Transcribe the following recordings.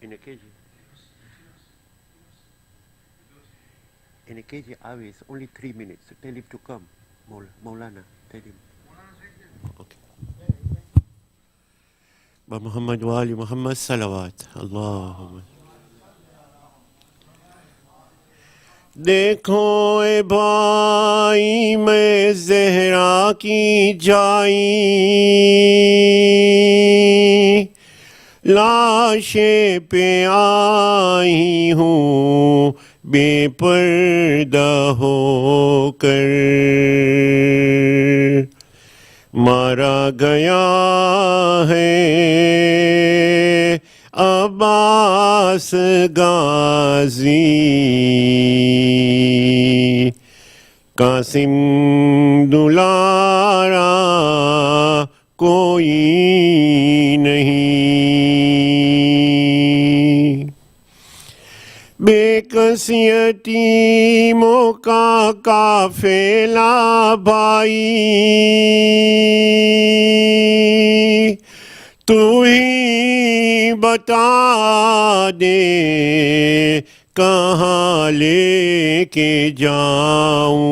In a KG. In a KG Awe, it's only 3 minutes. Tell him to come. Maulana, tell him. Okay. Ba Muhammad wa Ali Muhammad salawat. Allahumma. دیکھو اے بھائی میں زہرا کی جائی لاشیں پہ آئی ہوں بے پردہ ہو کر مارا گیا ہے عباس غازی قاسم دلارا کوئی نہیں بے کس یتیموں کا قافلہ بھائی تو ہی بتا دے کہاں لے کے جاؤں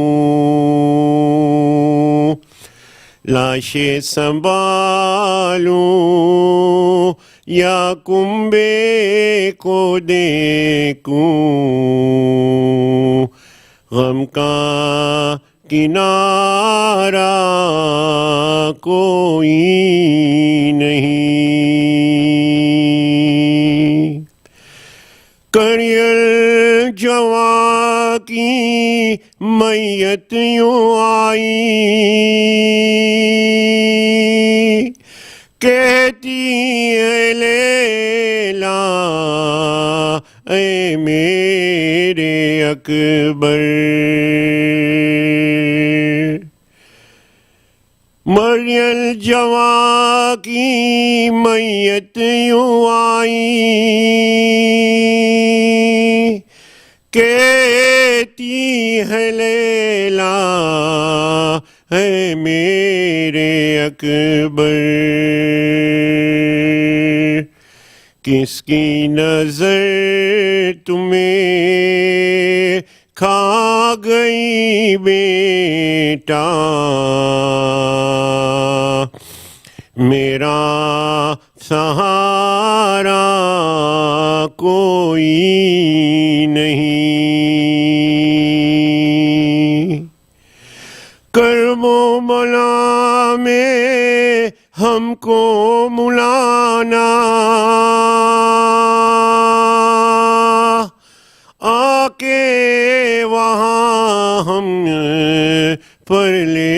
لاشیں سنبھالوں یا کنبے کو دیکھوں غم کا کنارہ کوئی نہیں کریل جواں کی میت یوں آئی کہتی ہے لیلا اے میرے اکبر مریل جواں کی میت یوں آئی کہتی ہے لیلا ہے میرے اکبر کس کی نظر تمہیں کھا گئی بیٹا میرا سہارا کوئی نہیں کرم و بلا میں ہم کو ملانا آ کے وہاں ہم پر لے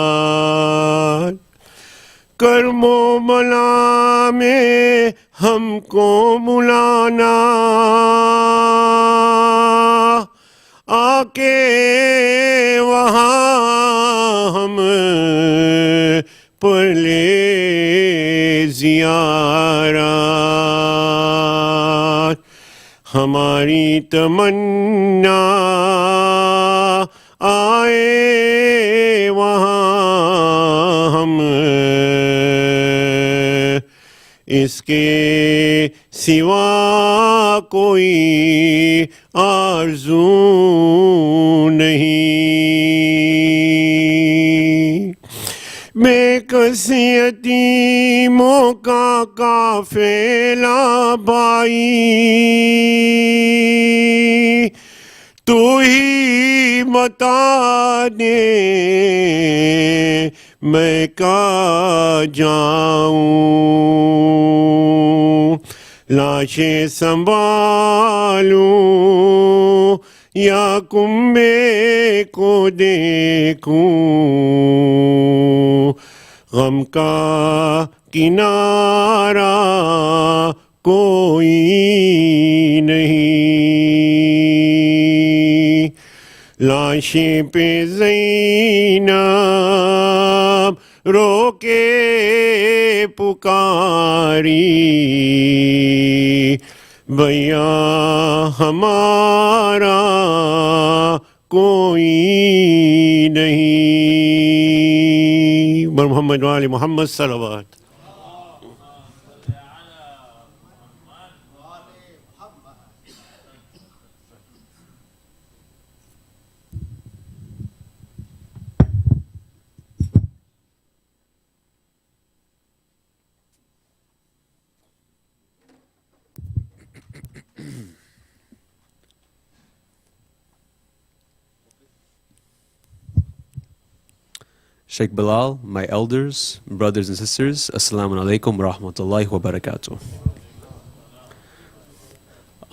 زیارت کرم و بلا میں ہم کو ملانا آ کے وہاں ہم پر لے زیارت ہماری تمنا آئے وہاں ہم اس کے سوا کوئی آرزو نہیں بے کس یتیموں کا قافلہ بھائی تو ہی بتا دے میں کہاں جاؤں لاشیں سنبھالوں یا کنبے کو دیکھوں غم کا کنارہ کوئی نہیں لاشیں پہ زینب رو کے پکاری بھیا ہمارا کوئی نہیں بر محمد وآل محمد صلوات Sheikh Bilal, my elders, brothers and sisters, Assalamu alaikum wa rahmatullahi wa barakatuh.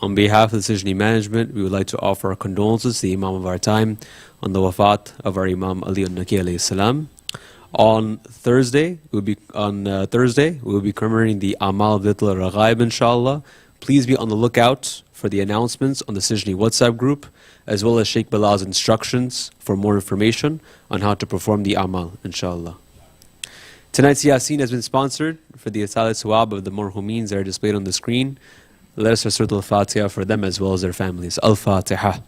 On behalf of the Sijni management, we would like to offer our condolences to the Imam of our time on the Wafaat of our Imam Ali un-Naqi alayhi salam. On Thursday, we will be commemorating the Amal Vitl Raghaib, inshallah. Please be on the lookout for the announcements on the Sijni WhatsApp group, as well as Sheikh Bilal's instructions for more information on how to perform the Amal, inshallah. Tonight's Yasin has been sponsored for the Asal Sawab of the Marhumeen that are displayed on the screen. Let us recite al-Fatiha for them as well as their families. Al-Fatiha.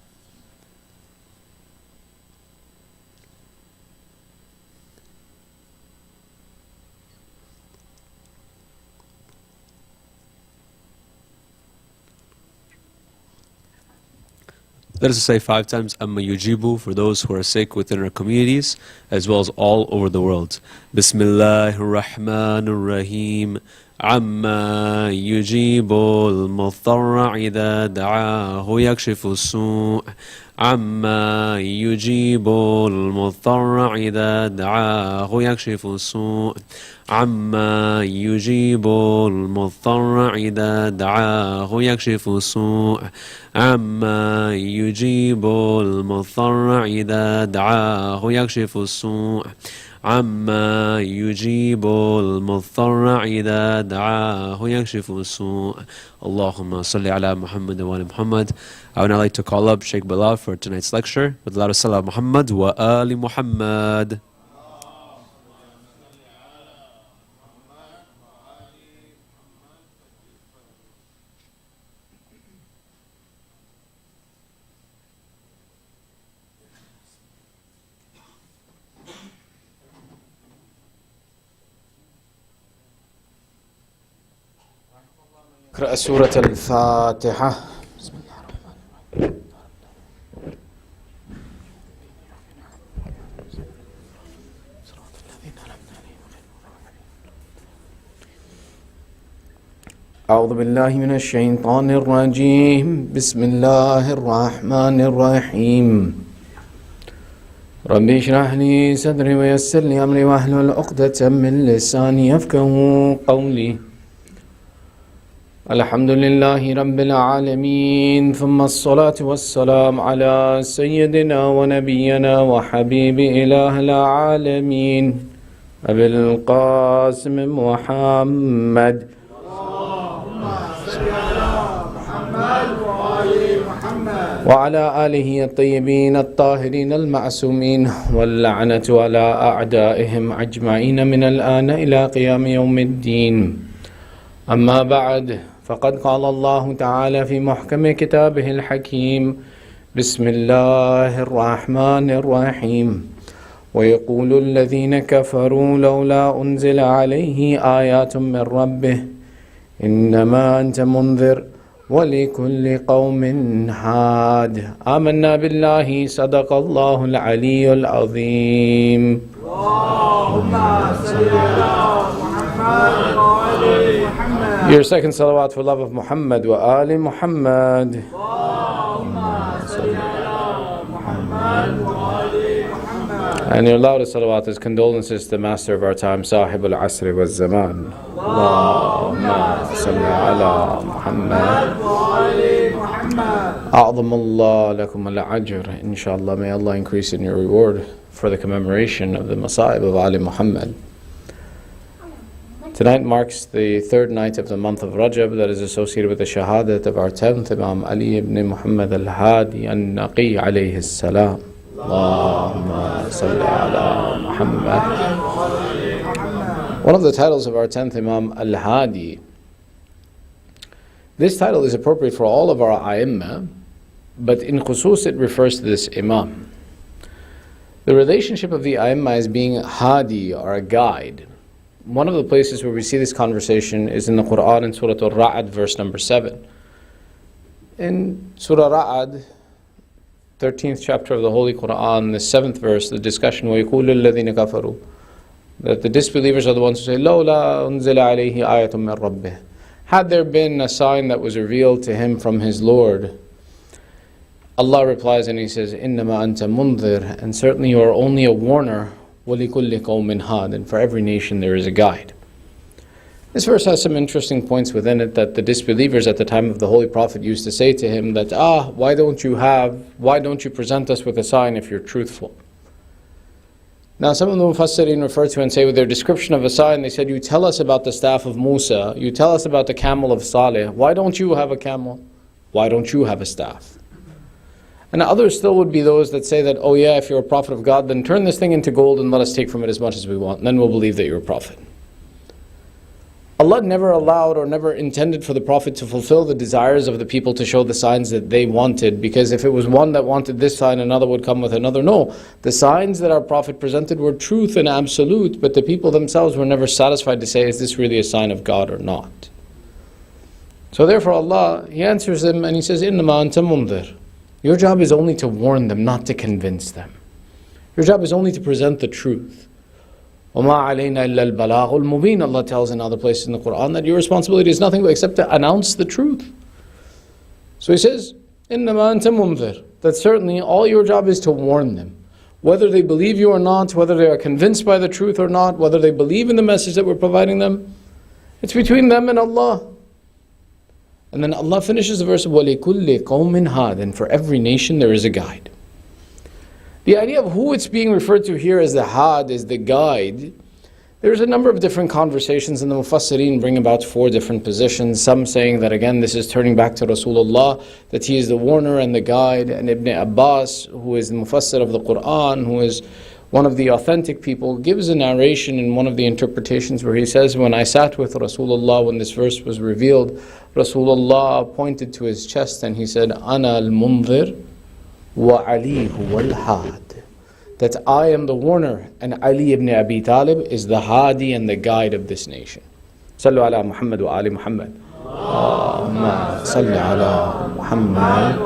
Let us say 5 times Amma Yujibu for those who are sick within our communities as well as all over the world. Bismillahir Rahmanir Rahim. عما يجيب المضطر إذا دعاه يكشف السوء عما يجيب المضطر إذا دعاه يكشف السوء عما يجيب المضطر إذا دعاه يكشف السوء عما يجيب المضطر إذا دعاه يكشف السوء عما يجيب المضطر إذا دعاه يكشف السوء اللهم صل على محمد وآل محمد. I would now like to call up Sheikh Bilal for tonight's lecture with a lot of salam Muhammad wa Ali Muhammad. اقرأ سورة الفاتحة. بسم الله الرحمن الرحيم. أعوذ بالله من الشيطان الرجيم. بسم الله الرحمن الرحيم. ربي اشرح لي صدري ويسر لي أمري واحلل عقدة من لساني يفقهوا قولي. الحمد لله رب العالمين، ثم الصلاة والسلام على سيدنا ونبينا وحبيب إله العالمين أبي القاسم محمد. اللهم صل على محمد وآل محمد وعلى آله الطيبين الطاهرين المعصومين، واللعنة على أعدائهم أجمعين من الآن إلى قيام يوم الدين. أما بعد، فقد قال الله تعالى في محكم كتابه الحكيم: بسم الله الرحمن الرحيم. ويقول الذين كفروا لولا أنزل عليه آيات من ربه إنما أنت منذر ولكل قوم هاد. آمنا بالله، صدق الله العلي العظيم. اللهم صل على محمد وآل محمد. Your second salawat for love of Muhammad wa Ali Muhammad. And your loudest salawat is condolences to the master of our time, Sahib al-Asr wa Zaman. Allahumma salli ala Muhammad wa Ali Muhammad. A'zam Allah lakum al-ajr. Inshallah, may Allah increase in your reward for the commemoration of the Masa'ib of Ali Muhammad. Tonight marks the 3rd night of the month of Rajab that is associated with the shahadat of our 10th Imam Ali ibn Muhammad al-Hadi un-Naqi alayhi salam. Allahumma salli ala Muhammad. One of the titles of our 10th Imam al-Hadi. This title is appropriate for all of our A'imma, but in khusus it refers to this Imam. The relationship of the A'imma as being Hadi, or a guide. One of the places where we see this conversation is in the Quran in Surah al-Ra'd, verse number 7. In Surah Ra'd, 13th chapter of the Holy Quran, the 7th verse, the discussion, وَيَقُولُ الَّذِينَ كَفَرُوا, that the disbelievers are the ones who say, لَوْلَا أُنزِلَ عَلَيْهِ آيَةٌ مِّن رَبِّهِ. Had there been a sign that was revealed to him from his Lord, Allah replies and He says, إِنَّمَا أَنْتَ مُنذِرٌ, and certainly you are only a warner, وَلِكُلِّ قَوْمٍ هَادٍ, and for every nation there is a guide. This verse has some interesting points within it that the disbelievers at the time of the Holy Prophet used to say to him that, why don't you present us with a sign if you're truthful? Now some of the Mufassirin refer to and say with their description of a sign, they said, you tell us about the staff of Musa, you tell us about the camel of Saleh, why don't you have a camel? Why don't you have a staff? And others still would be those that say that, oh yeah, if you're a prophet of God, then turn this thing into gold and let us take from it as much as we want, and then we'll believe that you're a prophet. Allah never allowed or never intended for the Prophet to fulfill the desires of the people to show the signs that they wanted, because if it was one that wanted this sign, another would come with another. No, the signs that our Prophet presented were truth and absolute, but the people themselves were never satisfied to say, is this really a sign of God or not? So therefore Allah, He answers them and He says, إِنَّمَا أَنْتَ مُنذِرٌ. Your job is only to warn them, not to convince them. Your job is only to present the truth. وَمَا عَلَيْنَا إِلَّا الْبَلَاغُ الْمُبِينَ. Allah tells in other places in the Quran that your responsibility is nothing except to announce the truth. So He says, إِنَّمَا أَنْتَ مُنذِرٌ. That certainly all your job is to warn them. Whether they believe you or not, whether they are convinced by the truth or not, whether they believe in the message that we're providing them, it's between them and Allah. And then Allah finishes the verse, وَلِكُلِّ قَوْمٍ هَادٍ, and for every nation there is a guide. The idea of who it's being referred to here as the Had, is the guide. There's a number of different conversations, and the Mufassirin bring about 4 different positions. Some saying that again this is turning back to Rasulullah, that he is the warner and the guide, and Ibn Abbas, who is the Mufassir of the Quran, who is one of the authentic people, gives a narration in one of the interpretations where he says, when I sat with Rasulullah when this verse was revealed, Rasulullah pointed to his chest and he said, Ana al-Munzir wa Ali huwa al-Had. That I am the warner and Ali ibn Abi Talib is the Hadi and the guide of this nation. Sallu ala Muhammad wa ali Muhammad. Allahumma salli ala Muhammad.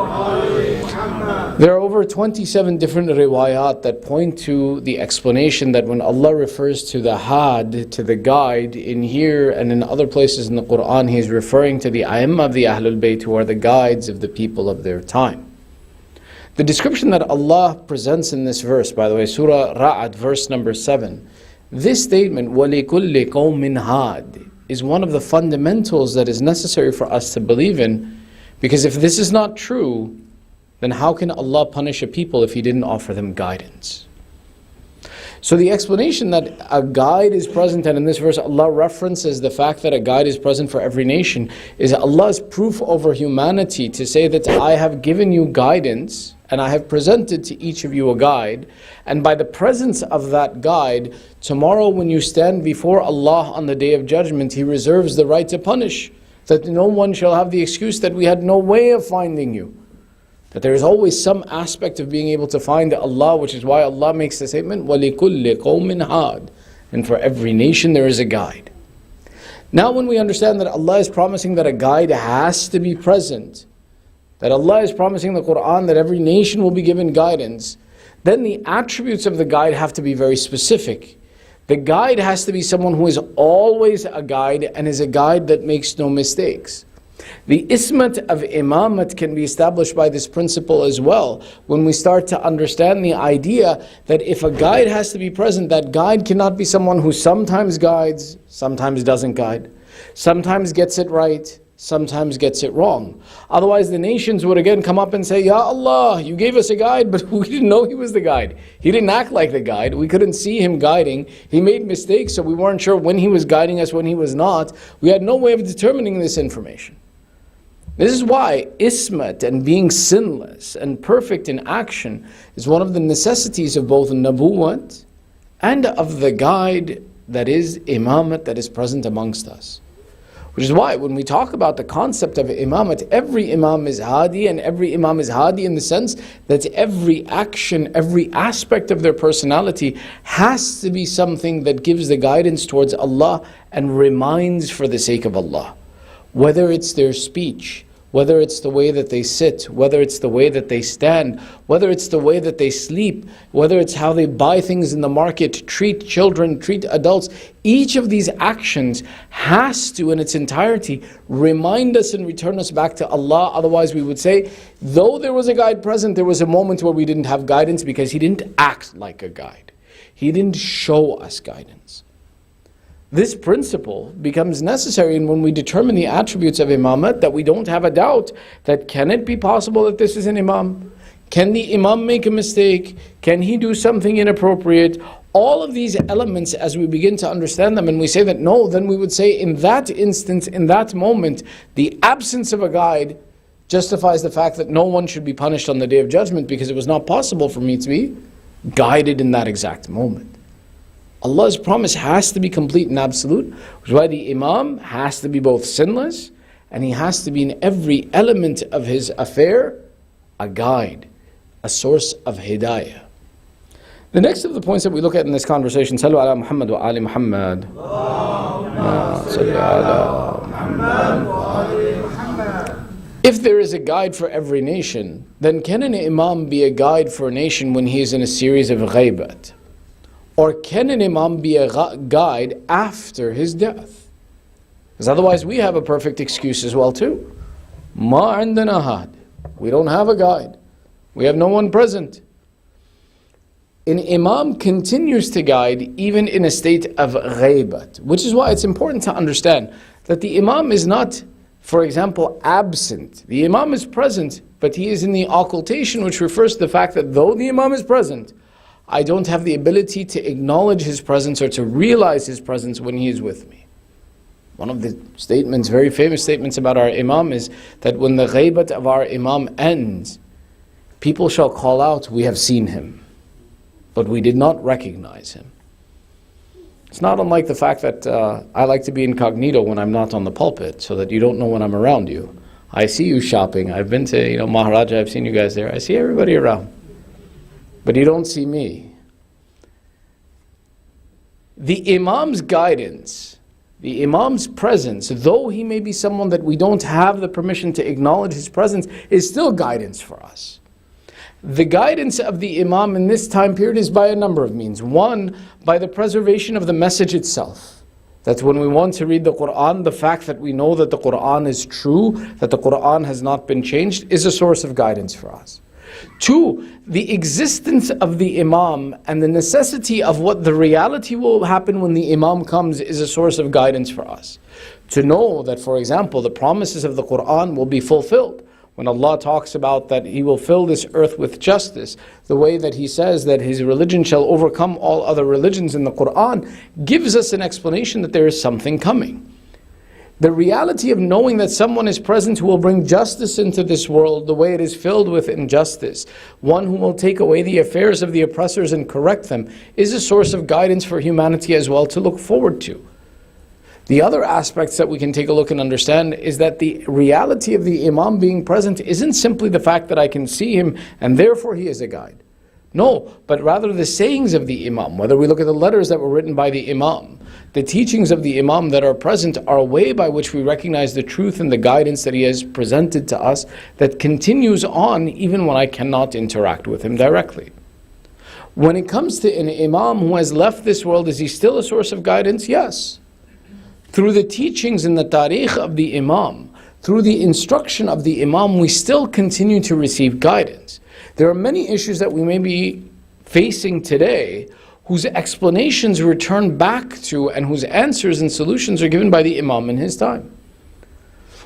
There are over 27 different riwayat that point to the explanation that when Allah refers to the Had, to the guide, in here and in other places in the Quran, He is referring to the A'immah of the Ahlul Bayt, who are the guides of the people of their time. The description that Allah presents in this verse, by the way, Surah Ra'ad, verse number 7, this statement, وَلِكُلِّ قَوْمٍ هَادٍ, is one of the fundamentals that is necessary for us to believe in, because if this is not true, then how can Allah punish a people if He didn't offer them guidance? So the explanation that a guide is present, and in this verse Allah references the fact that a guide is present for every nation, is Allah's proof over humanity to say that I have given you guidance and I have presented to each of you a guide, and by the presence of that guide, tomorrow when you stand before Allah on the Day of Judgment, He reserves the right to punish, that no one shall have the excuse that we had no way of finding you. That there is always some aspect of being able to find Allah, which is why Allah makes the statement, وَلِكُلِّ قَوْمٍ هَادٍ, and for every nation there is a guide. Now when we understand that Allah is promising that a guide has to be present, that Allah is promising in the Quran that every nation will be given guidance, then the attributes of the guide have to be very specific. The guide has to be someone who is always a guide and is a guide that makes no mistakes. The ismat of imamat can be established by this principle as well, when we start to understand the idea that if a guide has to be present, that guide cannot be someone who sometimes guides, sometimes doesn't guide, sometimes gets it right, sometimes gets it wrong. Otherwise the nations would again come up and say, Ya Allah, you gave us a guide, but we didn't know He was the guide. He didn't act like the guide. We couldn't see Him guiding. He made mistakes, so we weren't sure when He was guiding us, when He was not. We had no way of determining this information. This is why ismat and being sinless and perfect in action is one of the necessities of both nabuwat and of the guide that is imamat that is present amongst us. Which is why when we talk about the concept of imamat, every imam is hadi, and every imam is hadi in the sense that every action, every aspect of their personality has to be something that gives the guidance towards Allah and reminds for the sake of Allah. Whether it's their speech, whether it's the way that they sit, whether it's the way that they stand, whether it's the way that they sleep, whether it's how they buy things in the market, treat children, treat adults, each of these actions has to, in its entirety, remind us and return us back to Allah. Otherwise we would say, though there was a guide present, there was a moment where we didn't have guidance because He didn't act like a guide. He didn't show us guidance. This principle becomes necessary when we determine the attributes of imamate, that we don't have a doubt that can it be possible that this is an imam? Can the imam make a mistake? Can he do something inappropriate? All of these elements, as we begin to understand them and we say that no, then we would say in that instance, in that moment, the absence of a guide justifies the fact that no one should be punished on the Day of Judgment, because it was not possible for me to be guided in that exact moment. Allah's promise has to be complete and absolute, which is why the imam has to be both sinless and he has to be in every element of his affair a guide, a source of hidayah. The next of the points that we look at in this conversation, Sallu ala Muhammad wa ali Muhammad. Sallu ala Muhammad wa ali Muhammad. If there is a guide for every nation, then can an imam be a guide for a nation when he is in a series of ghaibat? Or can an imam be a guide after his death? Because otherwise we have a perfect excuse as well too. Ma indana had. We don't have a guide. We have no one present. An imam continues to guide even in a state of ghaibat, which is why it's important to understand that the imam is not, for example, absent. The imam is present, but he is in the occultation, which refers to the fact that though the imam is present, I don't have the ability to acknowledge his presence or to realize his presence when he is with me. One of the statements, very famous statements about our imam is that when the ghaibat of our imam ends, people shall call out, "We have seen him, but we did not recognize him." It's not unlike the fact that I like to be incognito when I'm not on the pulpit, so that you don't know when I'm around you. I see you shopping. I've been to Maharaja, I've seen you guys there. I see everybody around. But you don't see me. The imam's guidance, the imam's presence, though he may be someone that we don't have the permission to acknowledge his presence, is still guidance for us. The guidance of the imam in this time period is by a number of means. One, by the preservation of the message itself. That's when we want to read the Quran, the fact that we know that the Quran is true, that the Quran has not been changed, is a source of guidance for us. Two, the existence of the imam and the necessity of what the reality will happen when the imam comes is a source of guidance for us. To know that, for example, the promises of the Quran will be fulfilled. When Allah talks about that He will fill this earth with justice, the way that He says that His religion shall overcome all other religions in the Quran, gives us an explanation that there is something coming. The reality of knowing that someone is present who will bring justice into this world, the way it is filled with injustice, one who will take away the affairs of the oppressors and correct them, is a source of guidance for humanity as well to look forward to. The other aspects that we can take a look and understand is that the reality of the imam being present isn't simply the fact that I can see him and therefore he is a guide. No, but rather the sayings of the imam, whether we look at the letters that were written by the imam, the teachings of the imam that are present are a way by which we recognize the truth and the guidance that he has presented to us that continues on even when I cannot interact with him directly. When it comes to an imam who has left this world, is he still a source of guidance? Yes. Through the teachings in the tariq of the imam, through the instruction of the imam, we still continue to receive guidance. There are many issues that we may be facing today whose explanations return back to and whose answers and solutions are given by the imam in his time.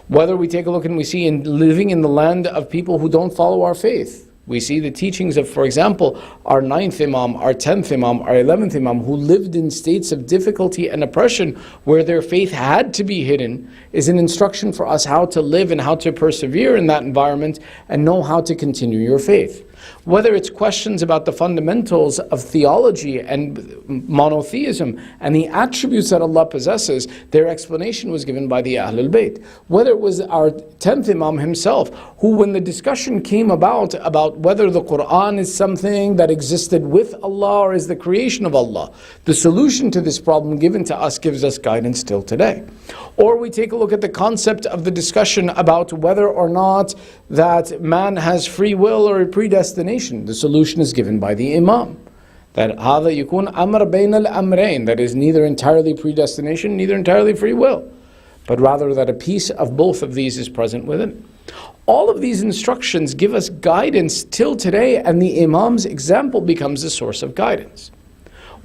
Whether we take a look and we see in living in the land of people who don't follow our faith, we see the teachings of, for example, our 9th Imam, our 10th Imam, our 11th Imam, who lived in states of difficulty and oppression where their faith had to be hidden, is an instruction for us how to live and how to persevere in that environment and know how to continue your faith. Whether it's questions about the fundamentals of theology and monotheism and the attributes that Allah possesses, their explanation was given by the Ahlul Bayt. Whether it was our 10th Imam himself, who when the discussion came about whether the Quran is something that existed with Allah or is the creation of Allah, the solution to this problem given to us gives us guidance till today. Or we take a look at the concept of the discussion about whether or not that man has free will or predestination. The solution is given by the Imam. That هذا يكون أمر بين الأمرين, that is neither entirely predestination, neither entirely free will, but rather that a piece of both of these is present within. All of these instructions give us guidance till today, and the Imam's example becomes a source of guidance.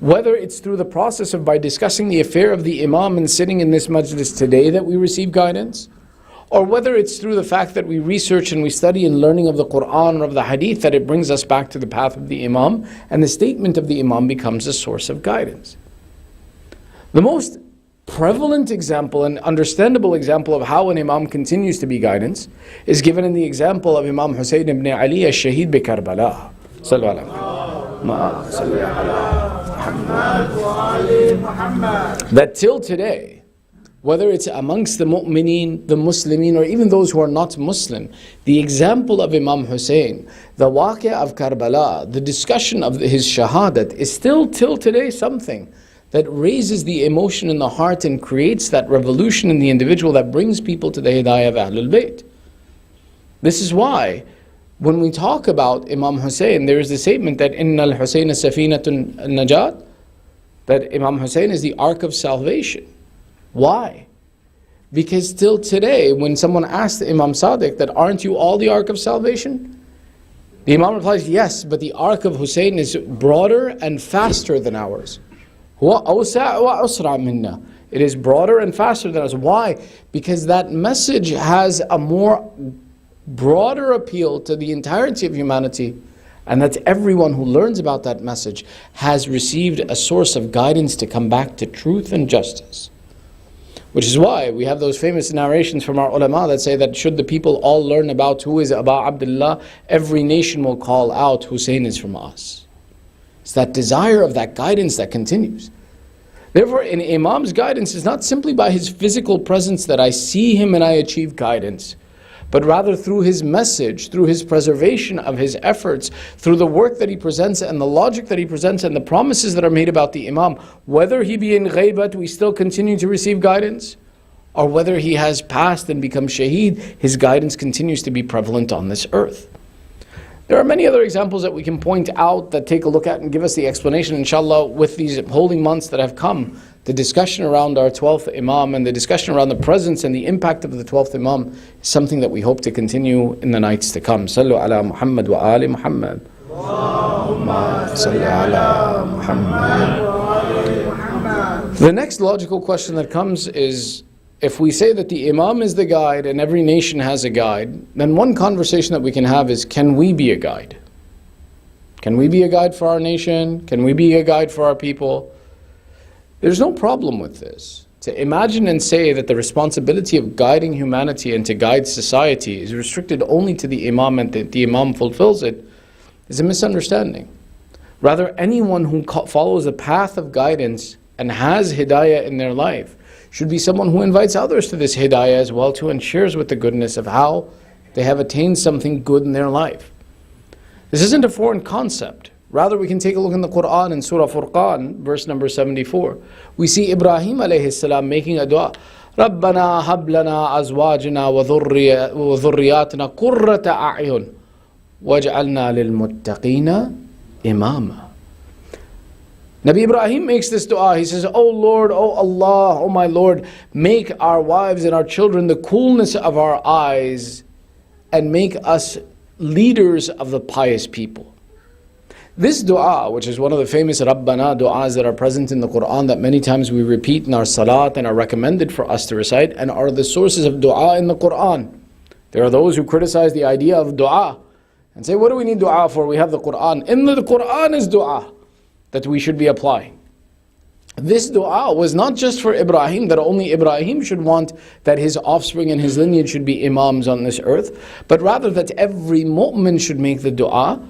Whether it's through the process of by discussing the affair of the Imam and sitting in this majlis today that we receive guidance, or whether it's through the fact that we research and we study in learning of the Quran or of the Hadith that it brings us back to the path of the Imam, and the statement of the Imam becomes a source of guidance. The most prevalent example and understandable example of how an Imam continues to be guidance is given in the example of Imam Hussein ibn Ali al-Shaheed bi Karbala. Sallu ala that till today, whether it's amongst the mu'mineen, the Muslimin, or even those who are not Muslim, the example of Imam Hussein, the waqia of Karbala, the discussion of his shahadat is still till today something that raises the emotion in the heart and creates that revolution in the individual that brings people to the hidayah of Ahlul Bayt. This is why when we talk about Imam Hussein, there is the statement that Inna al-Hussein safinatun najat, that Imam Hussein is the ark of salvation. Why? Because till today, when someone asks Imam Sadiq that aren't you all the ark of salvation? The Imam replies, yes, but the ark of Hussein is broader and faster than ours. It is broader and faster than us. Why? Because that message has a more broader appeal to the entirety of humanity, and that everyone who learns about that message has received a source of guidance to come back to truth and justice. Which is why we have those famous narrations from our ulama that say that should the people all learn about who is Aba Abdullah, every nation will call out Hussein is from us. It's that desire of that guidance that continues. Therefore, an Imam's guidance is not simply by his physical presence that I see him and I achieve guidance, but rather through his message, through his preservation of his efforts, through the work that he presents and the logic that he presents and the promises that are made about the Imam. Whether he be in ghaybat, we still continue to receive guidance, or whether he has passed and become shaheed, his guidance continues to be prevalent on this earth. There are many other examples that we can point out that take a look at and give us the explanation, inshallah, with these holy months that have come. The discussion around our 12th Imam and the discussion around the presence and the impact of the 12th Imam is something that we hope to continue in the nights to come. Sallu ala Muhammad wa ali Muhammad. Allahumma salli ala Muhammad wa ali Muhammad. The next logical question that comes is, if we say that the Imam is the guide and every nation has a guide, then one conversation that we can have is, can we be a guide? Can we be a guide for our nation? Can we be a guide for our people? There's no problem with this. To imagine and say that the responsibility of guiding humanity and to guide society is restricted only to the Imam and that the Imam fulfills it is a misunderstanding. Rather, anyone who follows the path of guidance and has hidayah in their life should be someone who invites others to this hidayah as well too, and shares with the goodness of how they have attained something good in their life. This isn't a foreign concept. Rather, we can take a look in the Quran in Surah Furqan, verse number 74. We see Ibrahim alayhi salam making a dua. رَبَّنَا هَبْ لَنَا أَزْوَاجِنَا وَذُرِّيَّاتِنَا قُرَّةَ أَعْيُنٍ وَاجْعَلْنَا لِلْمُتَّقِينَ إِمَامًا. Nabi Ibrahim makes this dua. He says, "O Lord, O Allah, O my Lord, make our wives and our children the coolness of our eyes and make us leaders of the pious people." This dua, which is one of the famous Rabbana du'as that are present in the Quran that many times we repeat in our salat and are recommended for us to recite and are the sources of dua in the Quran. There are those who criticize the idea of dua and say, what do we need dua for? We have the Quran. In the Quran is dua that we should be applying. This dua was not just for Ibrahim, that only Ibrahim should want that his offspring and his lineage should be imams on this earth, but rather that every mu'min should make the dua,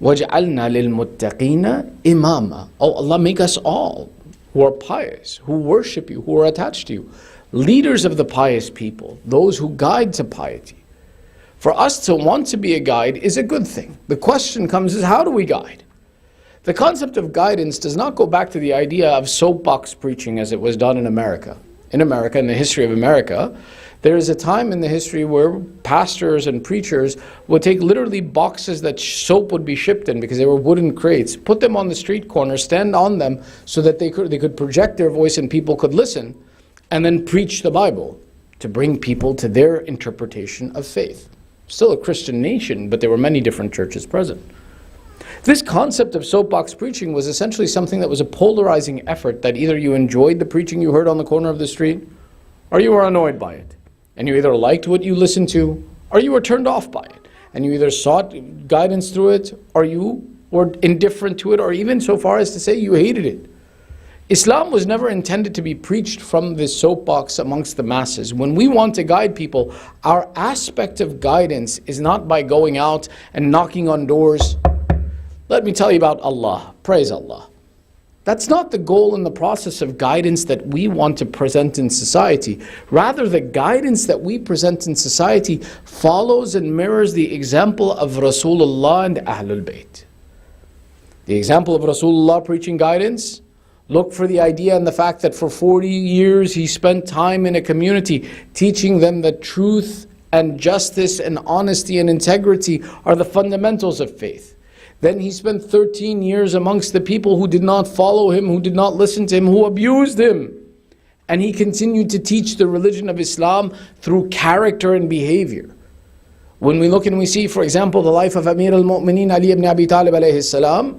وَجْعَلْنَا لِلْمُتَّقِينَ إِمَامًا. Oh Allah, make us all who are pious, who worship you, who are attached to you, leaders of the pious people, those who guide to piety. For us to want to be a guide is a good thing. The question comes is, how do we guide? The concept of guidance does not go back to the idea of soapbox preaching as it was done in America. In America, in the history of America, there is a time in the history where pastors and preachers would take literally boxes that soap would be shipped in because they were wooden crates, put them on the street corner, stand on them so that they could project their voice and people could listen, and then preach the Bible to bring people to their interpretation of faith. Still a Christian nation, but there were many different churches present. This concept of soapbox preaching was essentially something that was a polarizing effort, that either you enjoyed the preaching you heard on the corner of the street, or you were annoyed by it. And you either liked what you listened to, or you were turned off by it. And you either sought guidance through it, or you were indifferent to it, or even so far as to say you hated it. Islam was never intended to be preached from this soapbox amongst the masses. When we want to guide people, our aspect of guidance is not by going out and knocking on doors. Let me tell you about Allah. Praise Allah. That's not the goal in the process of guidance that we want to present in society. Rather, the guidance that we present in society follows and mirrors the example of Rasulullah and Ahlul Bayt. The example of Rasulullah preaching guidance, look for the idea and the fact that for 40 years he spent time in a community teaching them that truth and justice and honesty and integrity are the fundamentals of faith. Then he spent 13 years amongst the people who did not follow him, who did not listen to him, who abused him. And he continued to teach the religion of Islam through character and behavior. When we look and we see, for example, the life of Amir al-Mu'mineen Ali ibn Abi Talib alayhi salam,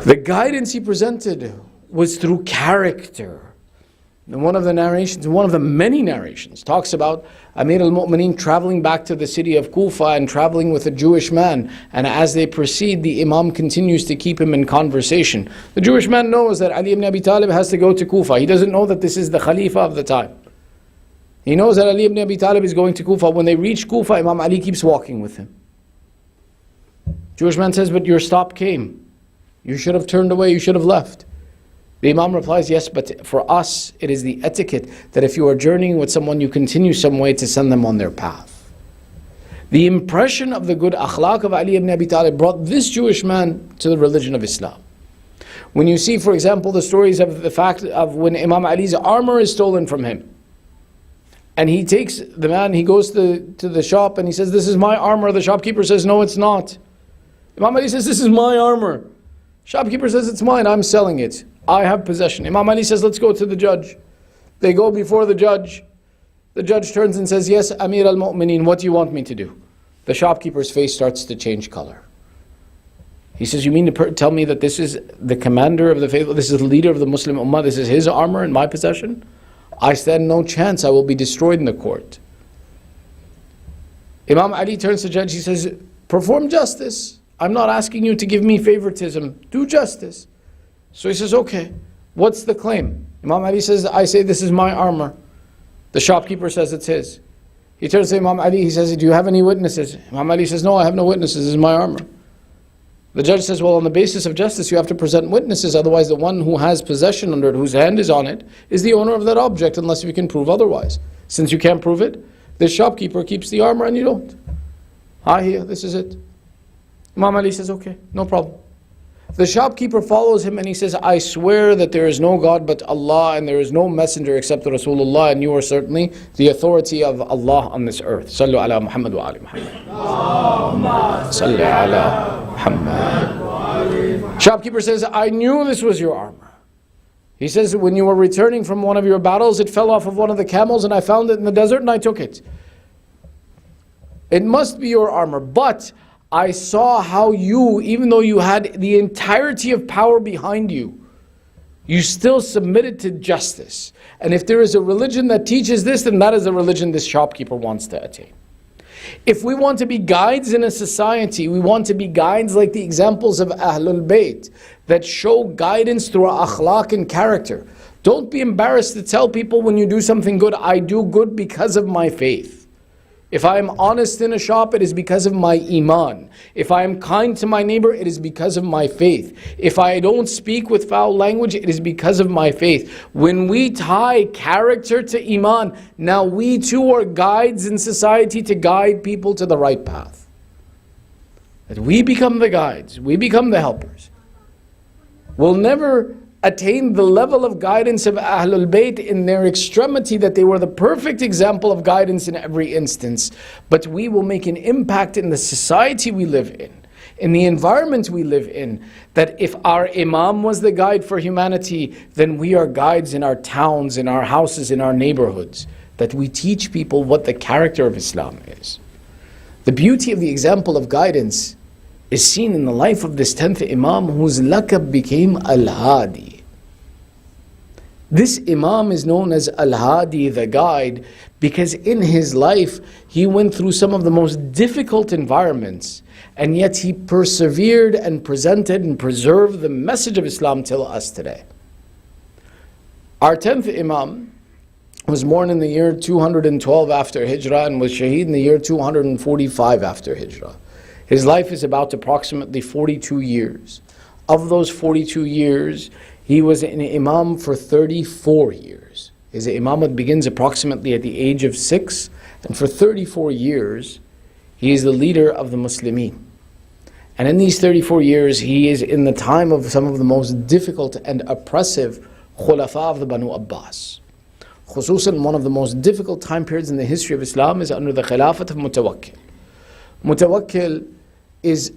the guidance he presented was through character. And one of the narrations, one of the many narrations, talks about Amir al-Mu'mineen traveling back to the city of Kufa and traveling with a Jewish man. And as they proceed, the Imam continues to keep him in conversation. The Jewish man knows that Ali ibn Abi Talib has to go to Kufa. He doesn't know that this is the Khalifa of the time. He knows that Ali ibn Abi Talib is going to Kufa. When they reach Kufa, Imam Ali keeps walking with him. Jewish man says, but your stop came. You should have turned away, you should have left. The Imam replies, yes, but for us, it is the etiquette that if you are journeying with someone, you continue some way to send them on their path. The impression of the good akhlaq of Ali ibn Abi Talib brought this Jewish man to the religion of Islam. When you see, for example, the stories of the fact of when Imam Ali's armor is stolen from him, and he takes the man, he goes to the shop and he says, this is my armor. The shopkeeper says, no, it's not. Imam Ali says, this is my armor. Shopkeeper says, it's mine, I'm selling it. I have possession. Imam Ali says, let's go to the judge. They go before the judge. The judge turns and says, yes, Amir al-Mu'mineen, what do you want me to do? The shopkeeper's face starts to change color. He says, you mean to tell me that this is the commander of the faithful, this is the leader of the Muslim Ummah, this is his armor in my possession? I stand no chance, I will be destroyed in the court. Imam Ali turns to the judge, he says, perform justice. I'm not asking you to give me favoritism. Do justice. So he says, okay, what's the claim? Imam Ali says, I say this is my armor. The shopkeeper says it's his. He turns to Imam Ali, he says, do you have any witnesses? Imam Ali says, no, I have no witnesses, this is my armor. The judge says, well, on the basis of justice, you have to present witnesses, otherwise the one who has possession under it, whose hand is on it, is the owner of that object, unless we can prove otherwise. Since you can't prove it, the shopkeeper keeps the armor and you don't. Here, this is it. Imam Ali says, okay, no problem. The shopkeeper follows him and he says, I swear that there is no God but Allah and there is no messenger except Rasulullah, and you are certainly the authority of Allah on this earth. Sallu ala Muhammad wa ali Muhammad. Sallu ala Muhammad. Shopkeeper says, I knew this was your armor. He says, when you were returning from one of your battles, it fell off of one of the camels and I found it in the desert and I took it. It must be your armor, but I saw how you, even though you had the entirety of power behind you, you still submitted to justice. And if there is a religion that teaches this, then that is the religion this shopkeeper wants to attain. If we want to be guides in a society, we want to be guides like the examples of Ahlul Bayt that show guidance through akhlaq and character. Don't be embarrassed to tell people when you do something good, I do good because of my faith. If I am honest in a shop, it is because of my iman. If I am kind to my neighbor, it is because of my faith. If I don't speak with foul language, it is because of my faith. When we tie character to iman, now we too are guides in society to guide people to the right path. That we become the guides, we become the helpers. We'll never attain the level of guidance of Ahlul Bayt in their extremity, that they were the perfect example of guidance in every instance. But we will make an impact in the society we live in the environment we live in, that if our Imam was the guide for humanity, then we are guides in our towns, in our houses, in our neighborhoods, that we teach people what the character of Islam is. The beauty of the example of guidance is seen in the life of this 10th Imam, whose laqab became al-Hadi. This Imam is known as al-Hadi, the guide, because in his life he went through some of the most difficult environments, and yet he persevered and presented and preserved the message of Islam till us today. Our 10th Imam was born in the year 212 after Hijrah and was shaheed in the year 245 after Hijrah. His life is about approximately 42 years. Of those 42 years, he was an Imam for 34 years. His Imamate begins approximately at the age of 6, and for 34 years, he is the leader of the Muslimin. And in these 34 years, he is in the time of some of the most difficult and oppressive Khulafa of the Banu Abbas. Khususan, one of the most difficult time periods in the history of Islam is under the Khilafat of Mutawakkil. Mutawakkil is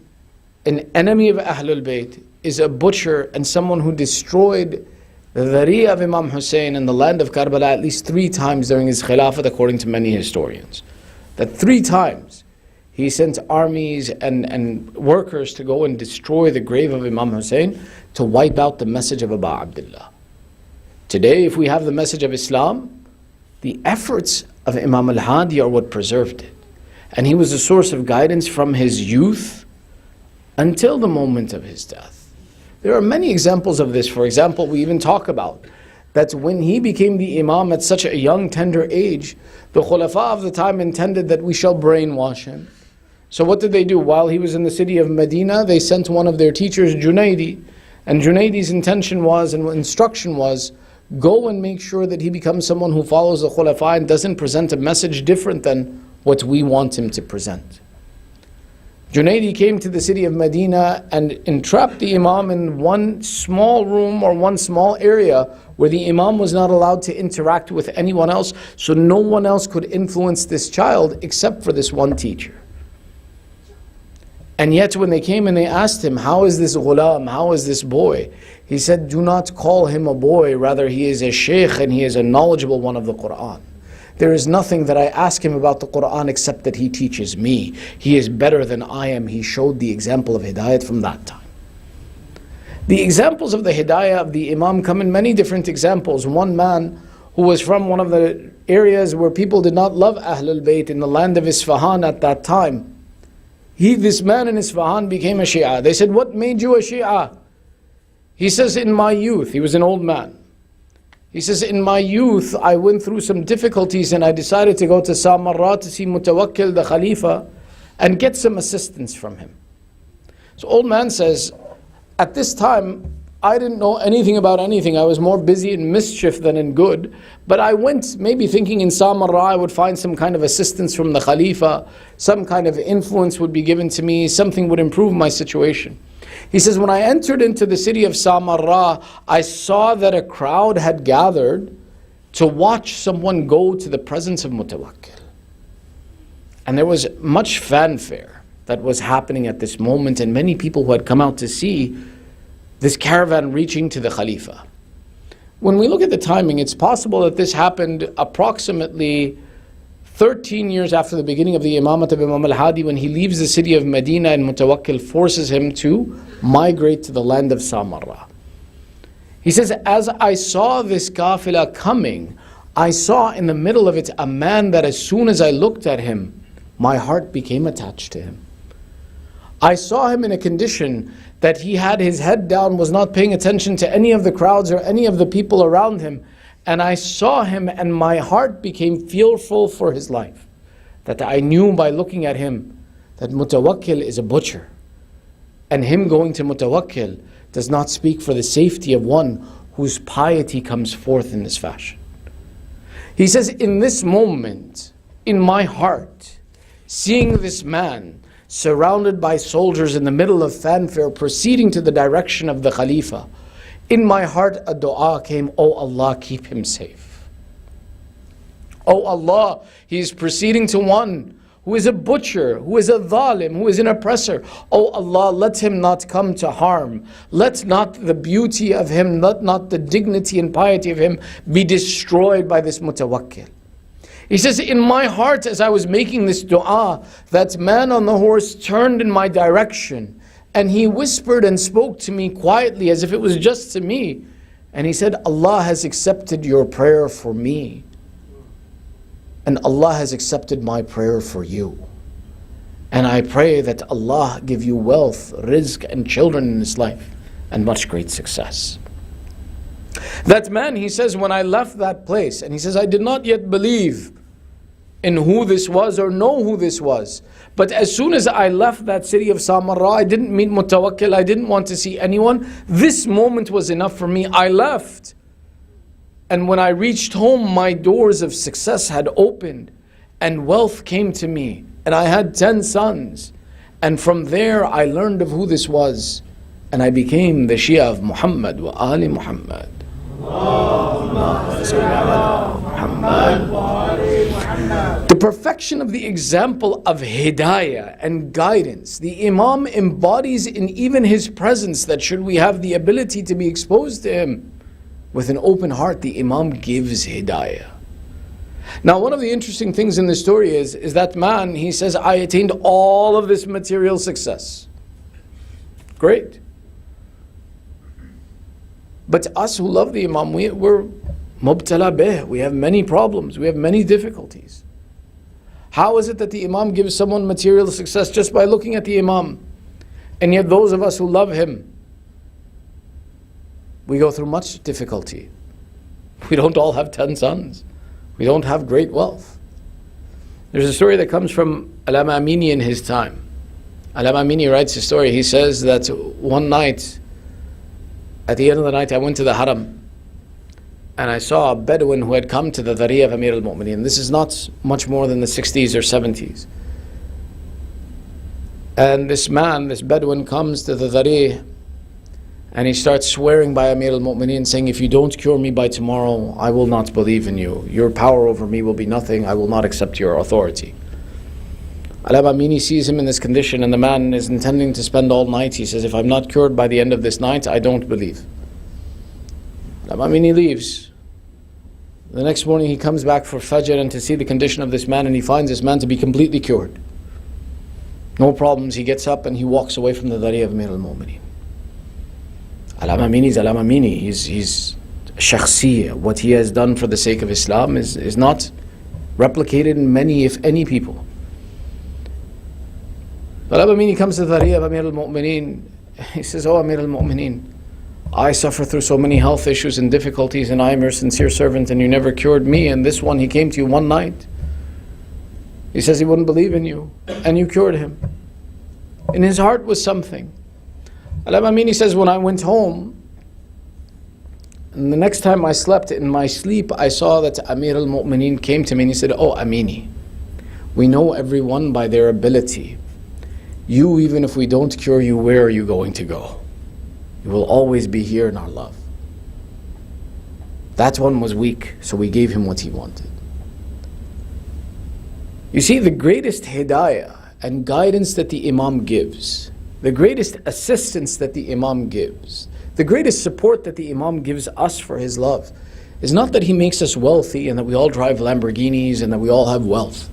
an enemy of Ahlul Bayt, is a butcher and someone who destroyed the Dhariya of Imam Hussein in the land of Karbala at least 3 times during his Khilafat, according to many historians. That 3 times he sent armies and workers to go and destroy the grave of Imam Hussein to wipe out the message of Abu Abdullah. Today, if we have the message of Islam, the efforts of Imam al-Hadi are what preserved it. And he was a source of guidance from his youth until the moment of his death. There are many examples of this. For example, we even talk about that when he became the Imam at such a young, tender age, the Khulafa of the time intended that we shall brainwash him. So what did they do? While he was in the city of Medina, they sent one of their teachers, Junaydi, and Junaydi's intention was, and instruction was, go and make sure that he becomes someone who follows the Khulafa and doesn't present a message different than what we want him to present. Junaydi came to the city of Medina and entrapped the Imam in one small room or one small area where the Imam was not allowed to interact with anyone else, so no one else could influence this child except for this one teacher. And yet when they came and they asked him, how is this ghulam, how is this boy? He said, do not call him a boy, rather he is a shaykh and he is a knowledgeable one of the Qur'an. There is nothing that I ask him about the Qur'an except that he teaches me. He is better than I am. He showed the example of hidayat from that time. The examples of the hidayah of the Imam come in many different examples. One man who was from one of the areas where people did not love Ahlul Bayt in the land of Isfahan at that time, this man in Isfahan became a Shia. They said, what made you a Shia? He says, in my youth, he was an old man. He says, in my youth, I went through some difficulties and I decided to go to Samarra to see Mutawakkil, the Khalifa, and get some assistance from him. So old man says, at this time, I didn't know anything about anything. I was more busy in mischief than in good. But I went maybe thinking in Samarra I would find some kind of assistance from the Khalifa, some kind of influence would be given to me, something would improve my situation. He says, when I entered into the city of Samarra, I saw that a crowd had gathered to watch someone go to the presence of Mutawakkil. And there was much fanfare that was happening at this moment, and many people who had come out to see this caravan reaching to the Khalifa. When we look at the timing, it's possible that this happened approximately 13 years after the beginning of the Imamate of Imam al-Hadi, when he leaves the city of Medina and Mutawakkil forces him to migrate to the land of Samarra. He says, as I saw this kafila coming, I saw in the middle of it a man that as soon as I looked at him, my heart became attached to him. I saw him in a condition that he had his head down, was not paying attention to any of the crowds or any of the people around him. And I saw him and my heart became fearful for his life. That I knew by looking at him that Mutawakkil is a butcher. And him going to Mutawakkil does not speak for the safety of one whose piety comes forth in this fashion. He says, in this moment, in my heart, seeing this man surrounded by soldiers in the middle of fanfare proceeding to the direction of the Khalifa, in my heart a dua came, oh Allah, keep him safe. Oh Allah, he is proceeding to one who is a butcher, who is a dhalim, who is an oppressor. Oh Allah, let him not come to harm. Let not the beauty of him, let not the dignity and piety of him be destroyed by this Mutawakkil. He says, in my heart, as I was making this dua, that man on the horse turned in my direction, and he whispered and spoke to me quietly as if it was just to me. And he said, Allah has accepted your prayer for me, and Allah has accepted my prayer for you. And I pray that Allah give you wealth, rizq, and children in this life, and much great success. That man, he says, when I left that place, and he says, I did not yet believe in who this was or know who this was. But as soon as I left that city of Samarra, I didn't meet Mutawakkil, I didn't want to see anyone. This moment was enough for me. I left. And when I reached home, my doors of success had opened, and wealth came to me. And I had 10 sons. And from there, I learned of who this was. And I became the Shia of Muhammad wa Ali Muhammad. The perfection of the example of hidayah and guidance, the Imam embodies in even his presence that should we have the ability to be exposed to him with an open heart, the Imam gives hidayah. Now, one of the interesting things in this story is that man, he says, I attained all of this material success. Great. But us who love the Imam, we're mubtala bih. We have many problems. We have many difficulties. How is it that the Imam gives someone material success just by looking at the Imam? And yet those of us who love him, we go through much difficulty. We don't all have 10 sons. We don't have great wealth. There's a story that comes from Allama Amini in his time. Allama Amini writes a story. He says that one night, at the end of the night, I went to the Haram and I saw a Bedouin who had come to the Dhari of Amir al-Mu'mineen. This is not much more than the 60s or 70s. And this man, this Bedouin, comes to the Dhari and he starts swearing by Amir al-Mu'mineen, saying, if you don't cure me by tomorrow, I will not believe in you. Your power over me will be nothing. I will not accept your authority. Allama Amini sees him in this condition, and the man is intending to spend all night. He says, if I'm not cured by the end of this night, I don't believe. Allama Amini leaves. The next morning he comes back for Fajr and to see the condition of this man, and he finds this man to be completely cured. No problems. He gets up and he walks away from the Dhari of Amir al-Mu'mineen. Allama Amini is Allama Amini. He's shakhsiyya. What he has done for the sake of Islam is not replicated in many, if any, people. But Allama Amini comes to the Dhari of Amir al-Mu'mineen. He says, oh Amir al-Mu'mineen, I suffer through so many health issues and difficulties, and I am your sincere servant, and you never cured me. And this one, he came to you one night. He says he wouldn't believe in you, and you cured him. In his heart was something. Allama Amini says, when I went home, and the next time I slept, in my sleep, I saw that Amir al-Mu'mineen came to me and he said, oh Amini, we know everyone by their ability. You, even if we don't cure you, where are you going to go? You will always be here in our love. That one was weak, so we gave him what he wanted. You see, the greatest hidayah and guidance that the Imam gives, the greatest assistance that the Imam gives, the greatest support that the Imam gives us for his love, is not that he makes us wealthy and that we all drive Lamborghinis and that we all have wealth.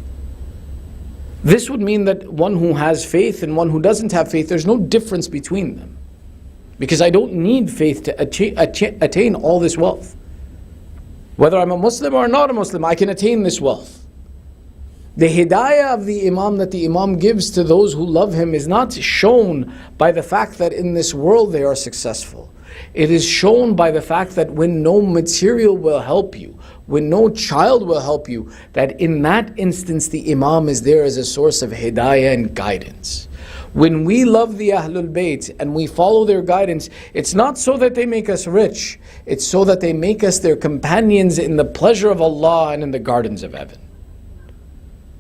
This would mean that one who has faith and one who doesn't have faith, there's no difference between them. Because I don't need faith to attain all this wealth. Whether I'm a Muslim or not a Muslim, I can attain this wealth. The hidayah of the Imam that the Imam gives to those who love him is not shown by the fact that in this world they are successful. It is shown by the fact that when no material will help you, when no child will help you, that in that instance the Imam is there as a source of hidayah and guidance. When we love the Ahlul Bayt and we follow their guidance, it's not so that they make us rich, it's so that they make us their companions in the pleasure of Allah and in the gardens of heaven.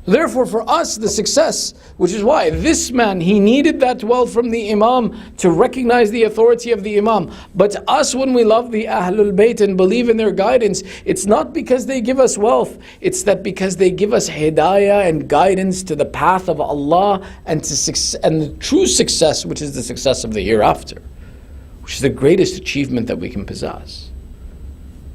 Therefore, for us, the success, which is why this man, he needed that wealth from the Imam to recognize the authority of the Imam. But us, when we love the Ahlul Bayt and believe in their guidance, it's not because they give us wealth, it's that because they give us hidayah and guidance to the path of Allah and the true success, which is the success of the hereafter, which is the greatest achievement that we can possess.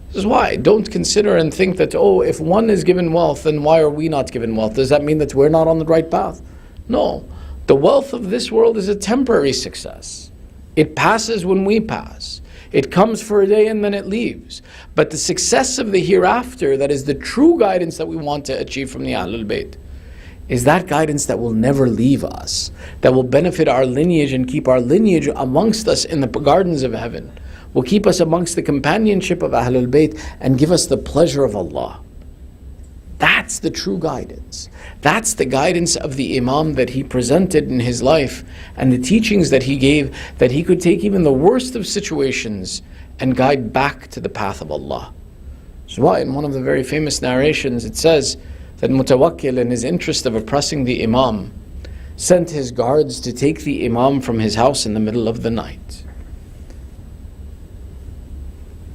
This is why, don't consider and think that, oh, if one is given wealth, then why are we not given wealth? Does that mean that we're not on the right path? No. The wealth of this world is a temporary success. It passes when we pass. It comes for a day and then it leaves. But the success of the hereafter, that is the true guidance that we want to achieve from the Ahlul Bayt, is that guidance that will never leave us, that will benefit our lineage and keep our lineage amongst us in the gardens of heaven, will keep us amongst the companionship of Ahlul Bayt and give us the pleasure of Allah. That's the true guidance. That's the guidance of the Imam that he presented in his life, and the teachings that he gave, that he could take even the worst of situations and guide back to the path of Allah. So why in one of the very famous narrations it says that Mutawakkil, in his interest of oppressing the Imam, sent his guards to take the Imam from his house in the middle of the night.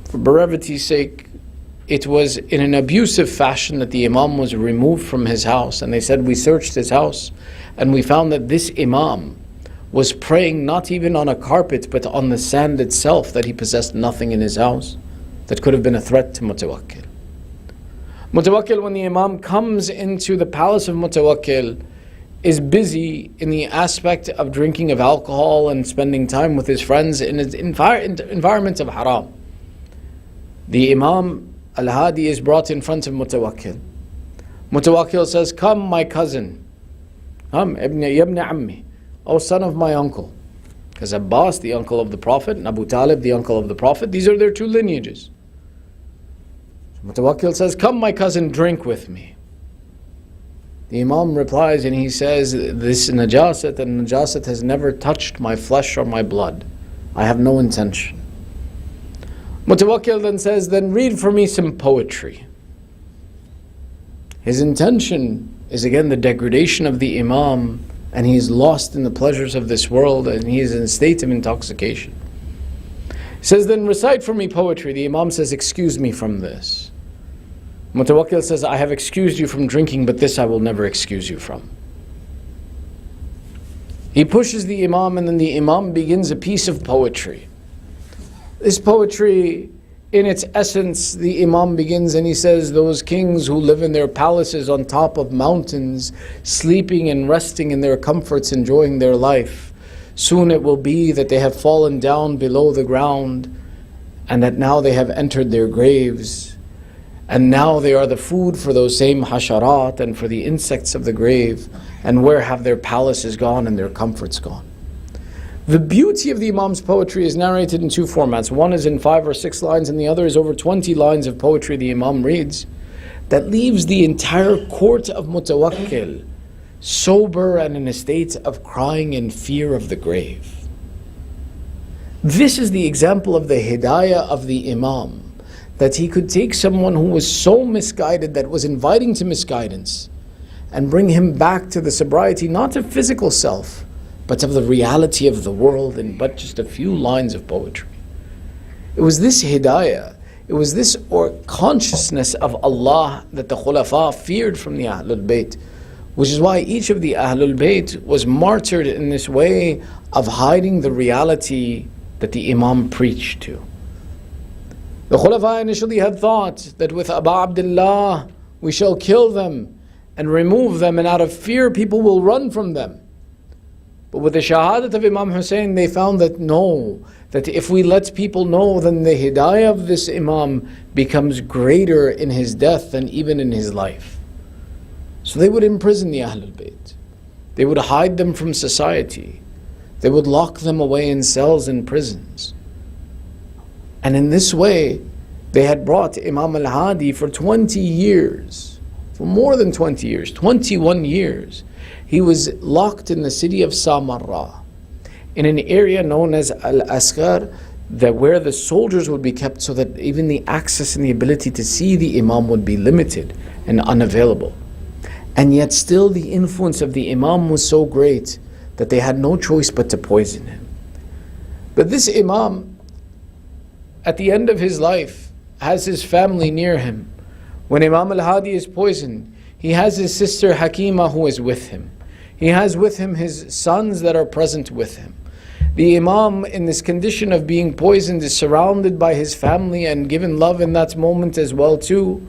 For brevity's sake, it was in an abusive fashion that the Imam was removed from his house, and they said, we searched his house and we found that this Imam was praying not even on a carpet but on the sand itself, that he possessed nothing in his house that could have been a threat to Mutawakkil. Mutawakkil, when the Imam comes into the palace of Mutawakkil, is busy in the aspect of drinking of alcohol and spending time with his friends in an environment of haram. The Imam al-Hadi is brought in front of Mutawakkil. Mutawakkil says, come my cousin, come ibn ammi, O son of my uncle. Because Abbas, the uncle of the Prophet, and Abu Talib, the uncle of the Prophet, these are their two lineages. So Mutawakkil says, come my cousin, drink with me. The Imam replies and he says, this najasat, and najasat has never touched my flesh or my blood. I have no intention. Mutawakkil then says, then read for me some poetry. His intention is again the degradation of the Imam, and he is lost in the pleasures of this world, and he is in a state of intoxication. He says, then recite for me poetry. The Imam says, excuse me from this. Mutawakkil says, I have excused you from drinking, but this I will never excuse you from. He pushes the Imam, and then the Imam begins a piece of poetry. This poetry, in its essence, the Imam begins and he says, those kings who live in their palaces on top of mountains, sleeping and resting in their comforts, enjoying their life, soon it will be that they have fallen down below the ground, and that now they have entered their graves, and now they are the food for those same hasharat and for the insects of the grave, and where have their palaces gone and their comforts gone? The beauty of the Imam's poetry is narrated in two formats. One is in 5 or 6 lines, and the other is over 20 lines of poetry the Imam reads, that leaves the entire court of Mutawakkil sober and in a state of crying in fear of the grave. This is the example of the hidayah of the Imam, that he could take someone who was so misguided, that was inviting to misguidance, and bring him back to the sobriety, not of physical self, but of the reality of the world in but just a few lines of poetry. It was this hidayah, it was this consciousness of Allah that the Khulafa feared from the Ahlul Bayt, which is why each of the Ahlul Bayt was martyred in this way of hiding the reality that the Imam preached to. The Khulafa initially had thought that with Abu Abdullah we shall kill them and remove them, and out of fear people will run from them. But with the shahadat of Imam Hussein, they found that no, that if we let people know, then the hidayah of this Imam becomes greater in his death than even in his life. So they would imprison the Ahlul Bayt. They would hide them from society. They would lock them away in cells and prisons. And in this way, they had brought Imam al-Hadi for 20 years, for more than 20 years, 21 years. He was locked in the city of Samarra, in an area known as Al-Asghar, that where the soldiers would be kept, so that even the access and the ability to see the Imam would be limited and unavailable. And yet still the influence of the Imam was so great that they had no choice but to poison him. But this Imam, at the end of his life, has his family near him. When Imam al-Hadi is poisoned, he has his sister Hakima who is with him. He has with him his sons that are present with him. The Imam, in this condition of being poisoned, is surrounded by his family and given love in that moment as well too,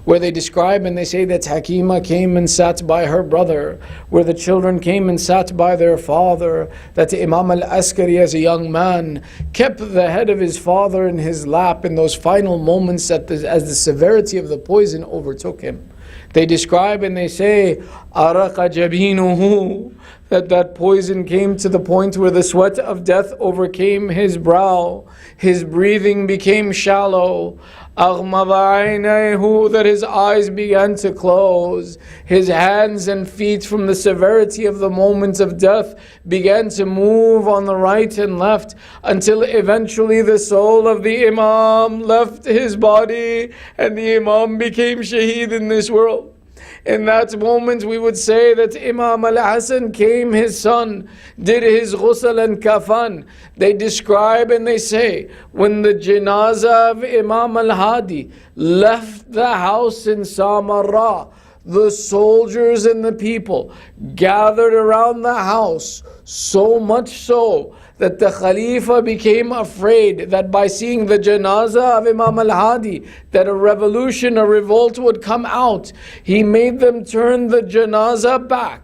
where they describe and they say that Hakima came and sat by her brother, where the children came and sat by their father, that Imam al-Askari as a young man kept the head of his father in his lap in those final moments as the severity of the poison overtook him. They describe and they say, Araqa jabinuhu, that poison came to the point where the sweat of death overcame his brow, his breathing became shallow, that his eyes began to close, his hands and feet from the severity of the moment of death began to move on the right and left, until eventually the soul of the Imam left his body and the Imam became shaheed in this world. In that moment we would say that Imam al-Hasan came, his son, did his ghusl and kafan. They describe and they say, when the janazah of Imam al-Hadi left the house in Samarra, the soldiers and the people gathered around the house, so much so that the Khalifa became afraid that by seeing the janazah of Imam al-Hadi, that a revolution, a revolt would come out. He made them turn the janazah back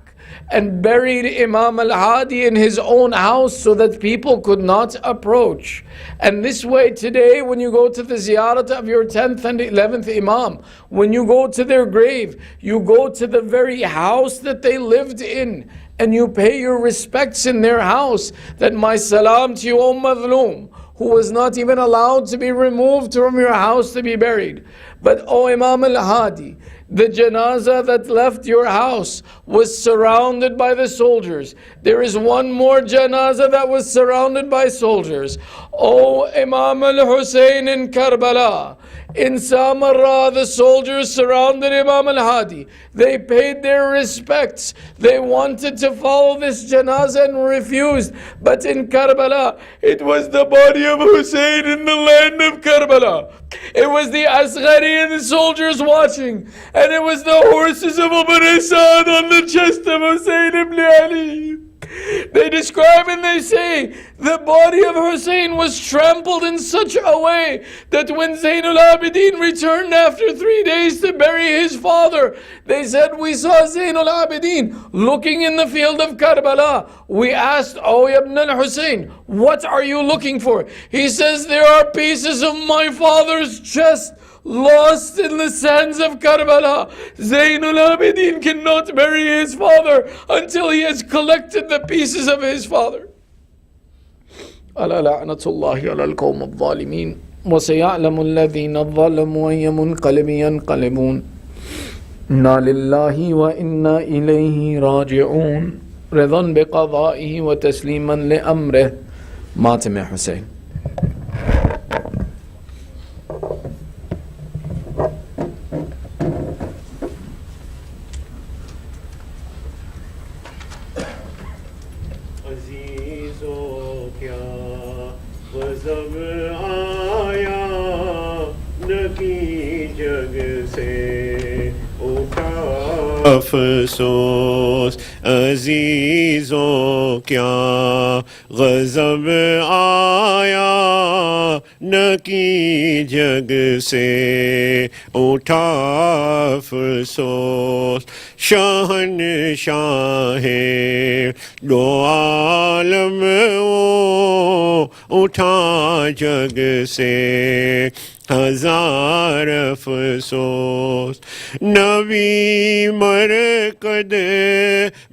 and buried Imam al-Hadi in his own house so that people could not approach. And this way today, when you go to the ziyarat of your 10th and 11th Imam, when you go to their grave, you go to the very house that they lived in, and you pay your respects in their house, that my salam to you, O Madloom, who was not even allowed to be removed from your house to be buried. But O Imam al-Hadi, the janazah that left your house was surrounded by the soldiers. There is one more janazah that was surrounded by soldiers. O Imam al-Hussein in Karbala, in Samarra, the soldiers surrounded Imam al-Hadi. They paid their respects. They wanted to follow this janazah and refused. But in Karbala, it was the body of Hussein in the land of Karbala. It was the Asghari and the soldiers watching. And it was the horses of Abu Sa'd on the chest of Hussein ibn Ali. They describe and they say the body of Hussein was trampled in such a way that when Zainul Abidin returned after 3 days to bury his father, they said, we saw Zainul Abidin looking in the field of Karbala. We asked, O Ibn al-Hussein, what are you looking for? He says, there are pieces of my father's chest lost in the sands of Karbala. Zainul Abidin cannot bury his father until he has collected the pieces of his father. Ala la'natullahi ala al-qawm al-zalimin wa saya'lamu alladhina zalamu ayya munqalibin yanqalibun. Inna lillahi wa inna ilayhi raji'un. Ridan biqada'ihi wa tasliman li amrih. Matim Hussein. अफसोस अजीजों क्या गज़ब आया नकी जग से उठा अफसोस शहंशाह दो आलम उठा जग से हजार अफसोस नबी मरकद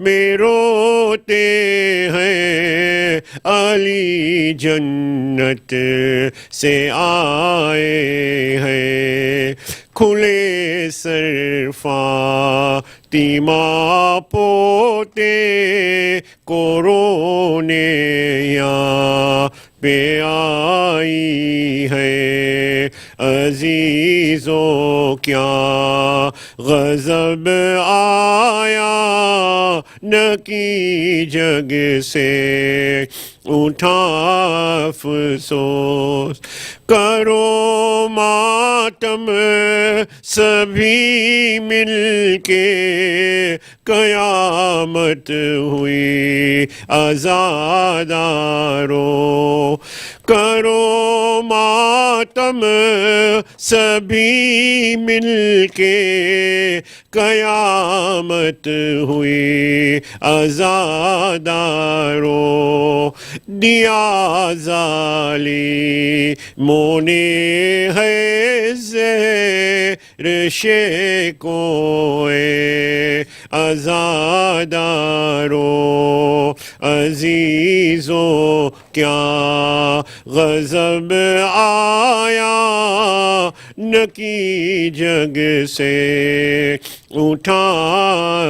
में रोते हैं अली जन्नत से आए हैं खुले सर फातिमा पोते को रोने यहाँ पे आई है अजीजों क्या गज़ब आया नकी जग से उठा अफसोस करो मा ماتم سبھی مل کے قیامت ہوئی عزادارو کرو ماتم سبھی مل کے قیامت ہوئی عزادارو دیا ظالی مونے ہے زہر شیکوئے عزادارو عزیزو کیا غضب آیا نقی جگ سے اٹھا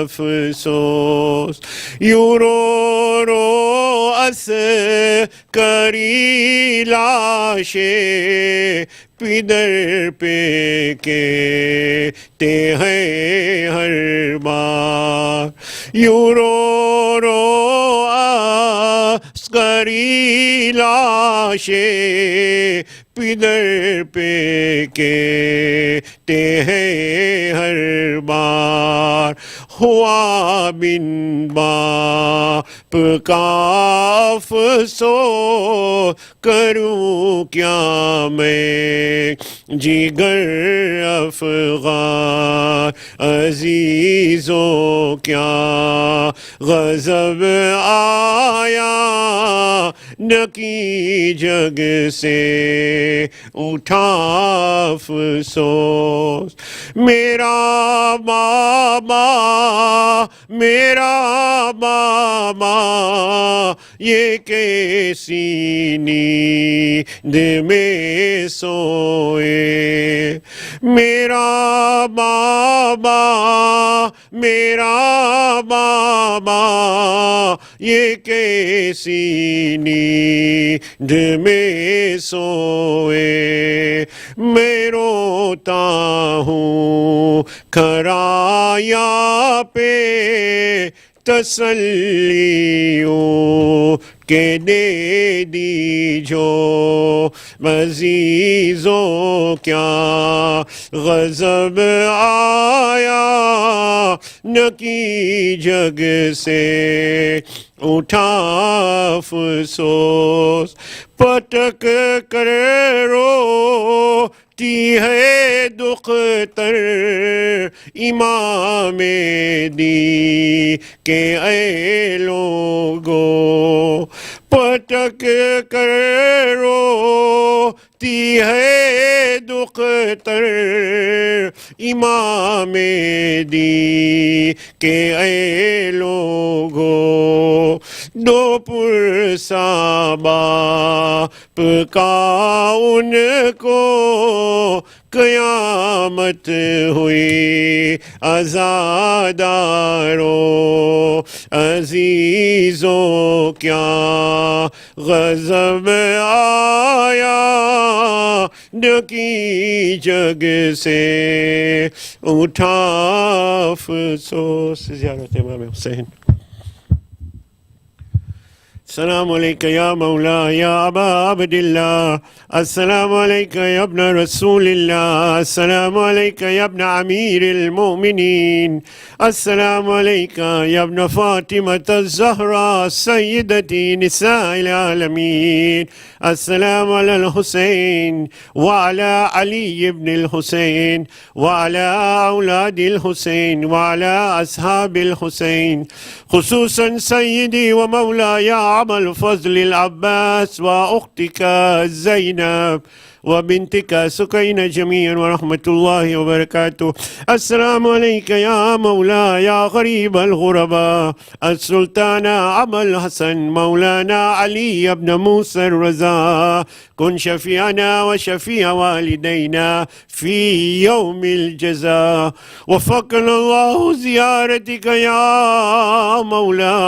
افسوس یوں رو رو عسکری لاشیں پدر پہ کہتے ہیں ہر بار یوں رو رو عسکری لاشیں پدر پہ کہتے ہیں ہر بار ہوا بن باپ کا افسوس کروں کیا میں جگر افغان عزیزوں کیا غضب آیا نقی جگ سے اٹھا افسوس میرا بابا یہ کیسی نیند میں سوئے میرا بابا یہ کیسی نیند میں سوئے میں روتا ہوں کھرایا پہ تسلیوں کہ دے دی جو عزیزوں کیا غضب آیا نقی جگ سے اٹھا افسوس پٹک کر روتی ہے دختر امام دی کہ اے لوگو پٹک کر روتی ہے دختر امام دی کہ اے لوگو دو پرسا باپ کا ان کو قیامت ہوئی عزادارو عزیزوں کیا غضب آیا نقی جگ سے اٹھا افسوس زیارت امام حسین السلام علیکہ یا مولا یا ابا عبداللہ السلام علیکہ یا ابن رسول اللہ السلام علیکہ یا ابن امیر المؤمنین السلام علیکہ یا ابن فاطمة الزہرا سیدتی نساء العالمین السلام علی الحسین وعلی علی ابن الحسین وعلی اولاد الحسین وعلی اصحاب الحسین خصوصا سیدی و مولا یا عمل فضل العباس واختك زينب وبنتك سكينة جميعا ورحمة الله وبركاته السلام عليك يا مولا يا غريب الغرباء السلطان عمل حسن مولانا علي بن موسى الرضا كن شفيعنا وشفيع والدينا في يوم الجزاء وفقنا الله زيارتك يا مولا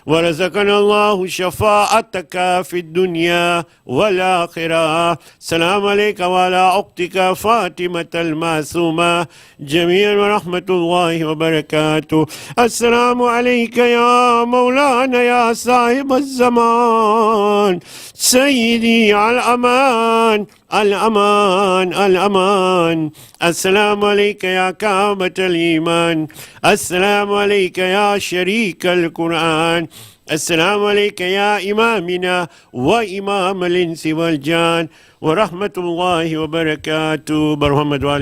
ورزقنا الله شفاعتك في الدنيا والآخرة السلام عليك وعلى أختك فاطمة المعصومة جميعا ورحمة الله وبركاته السلام عليك يا مولانا يا صاحب الزمان سيدي على الأمان الأمان الأمان. السلام عليك يا كعبة الإيمان، السلام عليك يا شريك القرآن، السلام عليك يا إمامنا وإمام الإنس والجان، ورحمة الله وبركاته. برحمة